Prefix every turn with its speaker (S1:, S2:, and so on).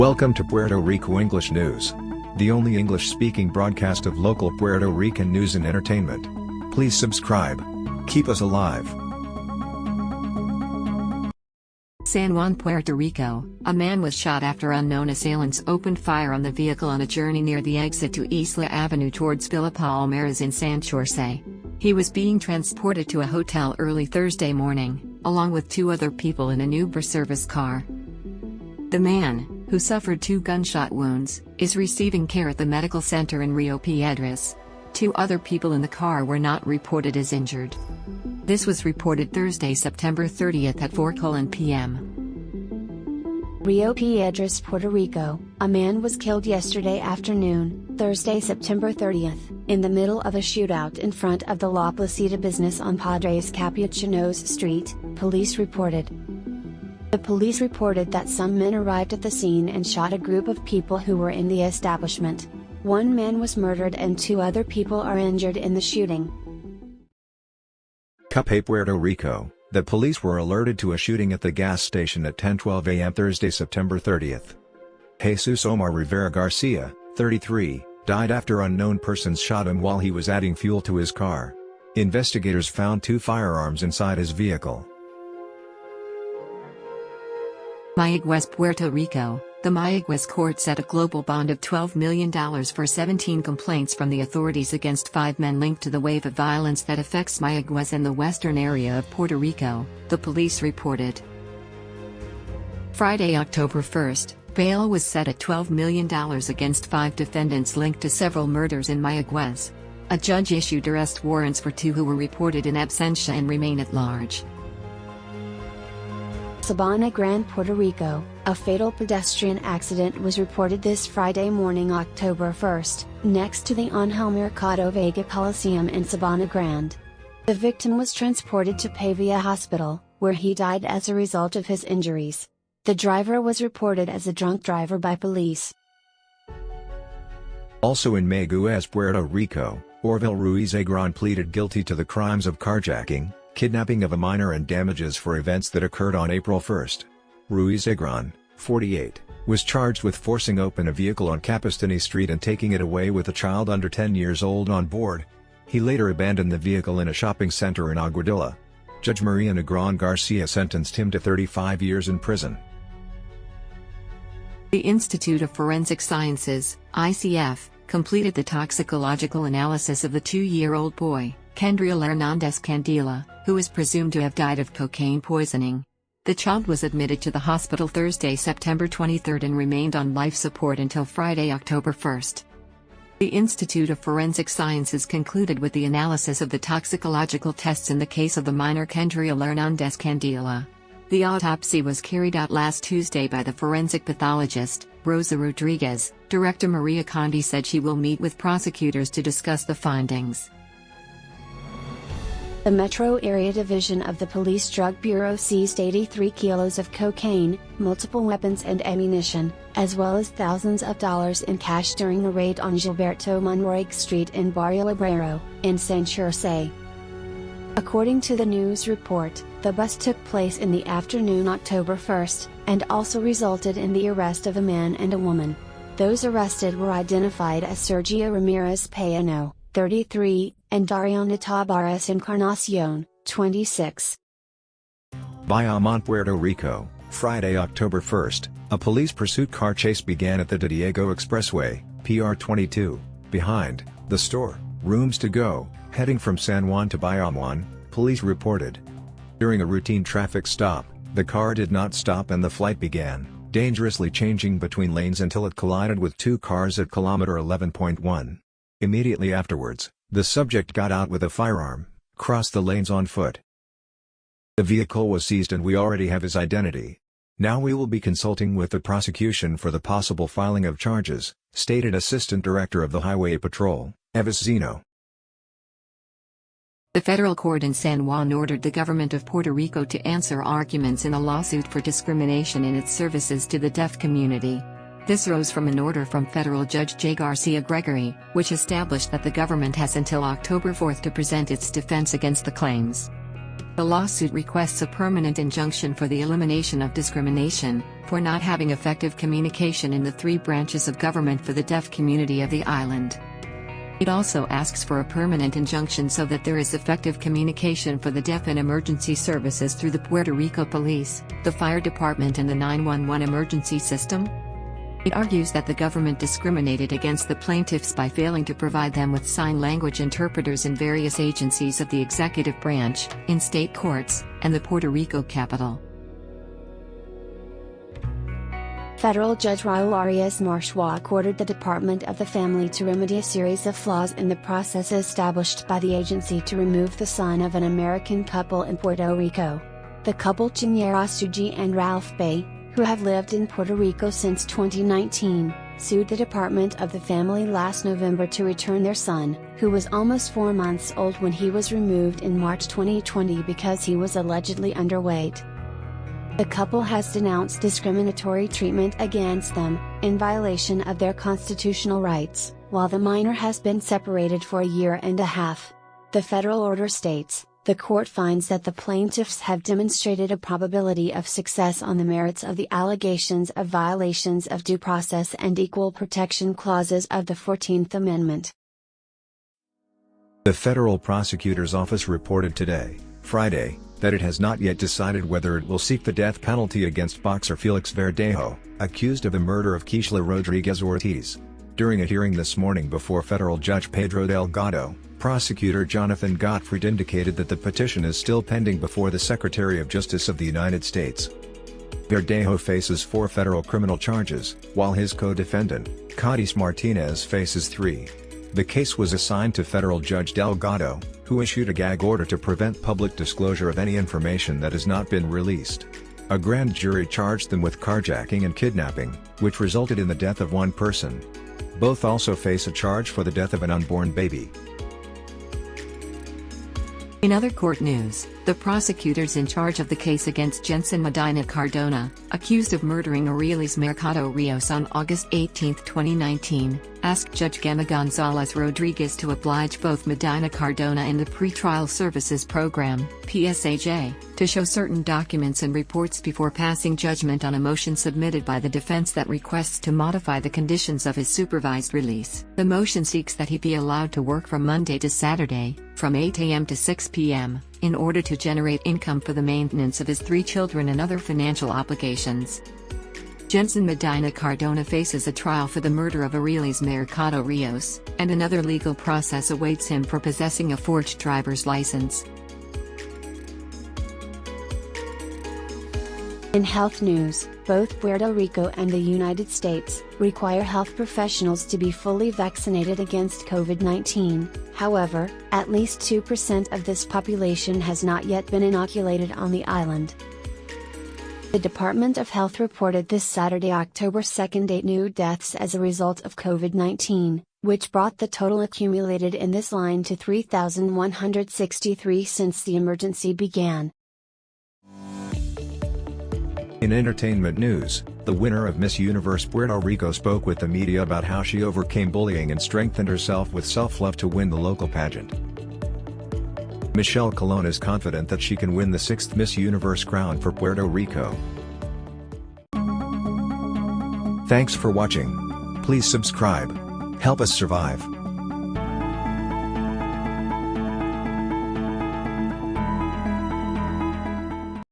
S1: Welcome to Puerto Rico English News, the only English-speaking broadcast of local Puerto Rican news and entertainment. Please subscribe. Keep us alive.
S2: San Juan, Puerto Rico, a man was shot after unknown assailants opened fire on the vehicle on a journey near the exit to Isla Avenue towards Villa Palmeras in Santurce. He was being transported to a hotel early Thursday morning, along with two other people in an Uber service car. The man, who suffered 2 gunshot wounds, is receiving care at the medical center in Rio Piedras. 2 other people in the car were not reported as injured. This was reported Thursday, September 30th at 4 p.m.
S3: Rio Piedras, Puerto Rico, a man was killed yesterday afternoon, Thursday, September 30th, in the middle of a shootout in front of the La Placida business on Padres Capuchinos Street, police reported. The police reported that some men arrived at the scene and shot a group of people who were in the establishment. 1 man was murdered and 2 other people are injured in the shooting.
S1: Cape Puerto Rico, the police were alerted to a shooting at the gas station at 10:12 a.m. Thursday, September 30th. Jesus Omar Rivera Garcia, 33, died after unknown persons shot him while he was adding fuel to his car. Investigators found 2 firearms inside his vehicle.
S2: Mayagüez, Puerto Rico, the Mayagüez court set a global bond of $12 million for 17 complaints from the authorities against 5 men linked to the wave of violence that affects Mayagüez and the western area of Puerto Rico, the police reported. Friday, October 1st, bail was set at $12 million against 5 defendants linked to several murders in Mayagüez. A judge issued arrest warrants for 2 who were reported in absentia and remain at large.
S3: Sabana Grande, Puerto Rico, a fatal pedestrian accident was reported this Friday morning, October 1st, next to the Angel Mercado Vega Coliseum in Sabana Grande. The victim was transported to Pavia Hospital, where he died as a result of his injuries. The driver was reported as a drunk driver by police.
S1: Also in Mayagüez, Puerto Rico, Orville Ruiz-Agron pleaded guilty to the crimes of carjacking, kidnapping of a minor and damages for events that occurred on April 1. Ruiz-Agron, 48, was charged with forcing open a vehicle on Capistani Street and taking it away with a child under 10 years old on board. He later abandoned the vehicle in a shopping center in Aguadilla. Judge Maria Negron Garcia sentenced him to 35 years in prison.
S2: The Institute of Forensic Sciences, ICF, completed the toxicological analysis of the 2-year-old boy, Kendriel Hernandez Candela, who is presumed to have died of cocaine poisoning. The child was admitted to the hospital Thursday, September 23rd and remained on life support until Friday, October 1st. The Institute of Forensic Sciences concluded with the analysis of the toxicological tests in the case of the minor Kendriel Hernandez Candela. The autopsy was carried out last Tuesday by the forensic pathologist, Rosa Rodriguez. Director Maria Condi said she will meet with prosecutors to discuss the findings.
S3: The Metro Area Division of the Police Drug Bureau seized 83 kilos of cocaine, multiple weapons and ammunition, as well as thousands of dollars in cash during a raid on Gilberto Monroig Street in Barrio Obrero, in Santurce. According to the news report, the bust took place in the afternoon October 1st, and also resulted in the arrest of a man and a woman. Those arrested were identified as Sergio Ramirez Payano, 33, and Dariana Tabares Encarnacion, 26.
S1: Bayamon, Puerto Rico, Friday, October 1st, a police pursuit car chase began at the De Diego Expressway, PR 22, behind the store, Rooms to Go, heading from San Juan to Bayamon, police reported. During a routine traffic stop, the car did not stop and the flight began, dangerously changing between lanes until it collided with 2 cars at kilometer 11.1. Immediately afterwards, the subject got out with a firearm, crossed the lanes on foot. The vehicle was seized and we already have his identity. Now we will be consulting with the prosecution for the possible filing of charges, stated Assistant Director of the Highway Patrol, Evis Zeno.
S2: The federal court in San Juan ordered the government of Puerto Rico to answer arguments in a lawsuit for discrimination in its services to the deaf community. This rose from an order from Federal Judge J. Garcia Gregory, which established that the government has until October 4 to present its defense against the claims. The lawsuit requests a permanent injunction for the elimination of discrimination, for not having effective communication in the 3 branches of government for the deaf community of the island. It also asks for a permanent injunction so that there is effective communication for the deaf in emergency services through the Puerto Rico Police, the Fire Department and the 911 emergency system. It argues that the government discriminated against the plaintiffs by failing to provide them with sign language interpreters in various agencies of the executive branch, in state courts, and the Puerto Rico Capitol.
S3: Federal Judge Raul Arias Marshwak ordered the Department of the Family to remedy a series of flaws in the process established by the agency to remove the son of an American couple in Puerto Rico. The couple Chinyera Suji and Ralph Bay, who have lived in Puerto Rico since 2019, sued the Department of the Family last November to return their son, who was almost 4 months old when he was removed in March 2020 because he was allegedly underweight. The couple has denounced discriminatory treatment against them, in violation of their constitutional rights, while the minor has been separated for a year and a half. The federal order states, the court finds that the plaintiffs have demonstrated a probability of success on the merits of the allegations of violations of due process and equal protection clauses of the 14th Amendment.
S1: The federal prosecutor's office reported today, Friday, that it has not yet decided whether it will seek the death penalty against boxer Felix Verdejo, accused of the murder of Keishla Rodriguez Ortiz. During a hearing this morning before federal judge Pedro Delgado, prosecutor Jonathan Gottfried indicated that the petition is still pending before the Secretary of Justice of the United States. Verdejo faces 4 federal criminal charges, while his co-defendant, Cadiz Martinez, faces 3. The case was assigned to federal judge Delgado, who issued a gag order to prevent public disclosure of any information that has not been released. A grand jury charged them with carjacking and kidnapping, which resulted in the death of 1 person. Both also face a charge for the death of an unborn baby.
S2: In other court news, the prosecutors in charge of the case against Jensen Medina Cardona, accused of murdering Aurelius Mercado Rios on August 18, 2019, asked Judge Gemma Gonzalez Rodriguez to oblige both Medina Cardona and the Pretrial Services Program, PSAJ, to show certain documents and reports before passing judgment on a motion submitted by the defense that requests to modify the conditions of his supervised release. The motion seeks that he be allowed to work from Monday to Saturday, from 8 a.m. to 6 p.m., in order to generate income for the maintenance of his 3 children and other financial obligations. Jensen Medina Cardona faces a trial for the murder of Aurelius Mercado Rios, and another legal process awaits him for possessing a forged driver's license.
S3: In health news, both Puerto Rico and the United States require health professionals to be fully vaccinated against COVID-19, however, at least 2% of this population has not yet been inoculated on the island. The Department of Health reported this Saturday, October 2, 8 new deaths as a result of COVID-19, which brought the total accumulated in this line to 3,163 since the emergency began.
S1: In entertainment news, the winner of Miss Universe Puerto Rico spoke with the media about how she overcame bullying and strengthened herself with self-love to win the local pageant. Michelle Colon is confident that she can win the 6th Miss Universe crown for Puerto Rico. Thanks for watching. Please subscribe. Help us survive.